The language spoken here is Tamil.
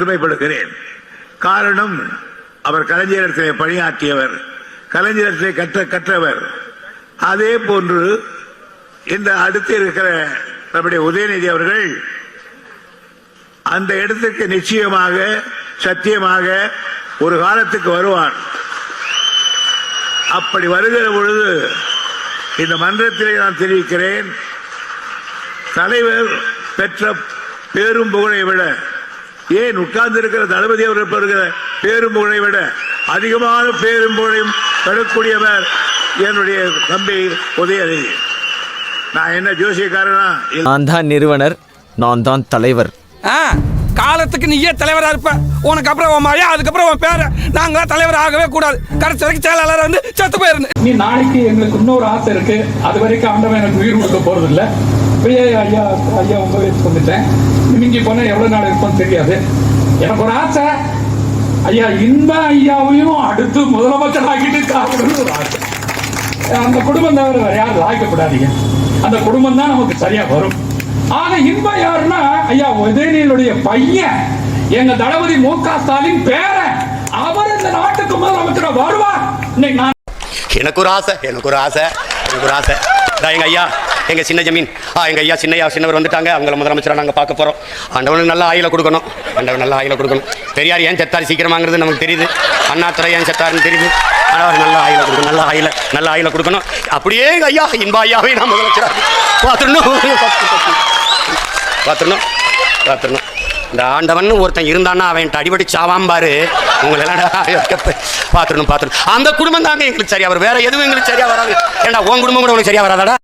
பெருமைப்படுகிறேன். காரணம், அவர் கலைஞரிடத்திலே பணியாற்றியவர், கலைஞரிடத்திலே கற்றவர். அதே போன்று இந்த அடுத்து இருக்கிற நம்முடைய உதயநிதி அவர்கள் அந்த இடத்துக்கு நிச்சயமாக சத்தியமாக ஒரு காலத்துக்கு வருவார். அப்படி வருகிற பொழுது இந்த மன்றத்திலே நான் தெரிவிக்கிறேன், தலைவர் பெற்ற பேரும் புகழை விட, ஏன் உட்கார்ந்து இருக்கிற தளபதி அவர்கள் பெறுகிற பேரும் புகழை விட அதிகமான பேரும் புகழையும் பெறக்கூடியவர் என்னுடைய தம்பி உதயநிதி. நான் என்ன ஜோசியக்காரனா? நான் தான் நிறுவனர், நான் தான் தலைவர். காலத்துக்கு நீயே தலைவரா இருப்ப, உனக்கு அப்புறம் உன் மழையா, அதுக்கப்புறம் உன் பேர. நாங்க தலைவர் ஆகவே கூடாது, கடைசி வரைக்கும் செயலாளர் வந்து செத்து போயிருந்து. நீ நாளைக்கு எங்களுக்கு இன்னொரு ஆசை இருக்கு, அது வரைக்கும் ஆண்டவன் எனக்கு உயிர் கொடுக்க போறது இல்ல. ஐயா உங்க வயசு வந்துட்டேன், மிஞ்சி போனா எவ்வளவு நாள் இருப்போம்னு தெரியாது. எனக்கு ஒரு ஆசை, ஐயா இன்ப ஐயாவையும் அடுத்து முதலமைச்சர் ஆக்கிட்டு காக்கணும்னு ஒரு ஆசை. அந்த குடும்பம் தவிர வேற யாரும் ஆக்கப்படாதீங்க, அந்த குடும்பம் தான் நமக்கு சரியா வரும். ஆக இன்பம் யாருன்னா ஐயா உதயநிதியுடைய பையன், எங்க தளபதி மு.க. ஸ்டாலின் பேரன். அவர் இந்த நாட்டுக்கு முதலமைச்சர் வருவார். எனக்கு ஒரு ஆசை எங்க ஐயா, எங்க சின்ன ஜமீன், எங்க ஐயா சின்னவர் வந்துட்டாங்க, அவங்கள முதலமைச்சரா நாங்க பார்க்க போறோம். ஆண்டவனுக்கு நல்ல ஆயில கொடுக்கணும், பெரியார் ஏன் செத்தாரு சீக்கிரமாங்கிறது நமக்கு தெரியுது, அண்ணாதுரை ஏன் செத்தாருன்னு தெரியுது. ஆனால் நல்ல ஆயில கொடுக்கணும். அப்படியே எங்க ஐயா இன்ப ஐயாவே நான் முதலமைச்சரா பார்த்துடணும். இந்த ஆண்டவன் ஒருத்தன் இருந்தான்னா அவன் அடிபடி சாவாம்பாரு. உங்களை பார்த்துடணும். அந்த குடும்பம் தாங்க எங்களுக்கு சரியா வரும், வேற எதுவும் எங்களுக்கு சரியா வராது. ஏண்டா உன் குடும்பம் கூட உனக்கு சரியா வராதாடா?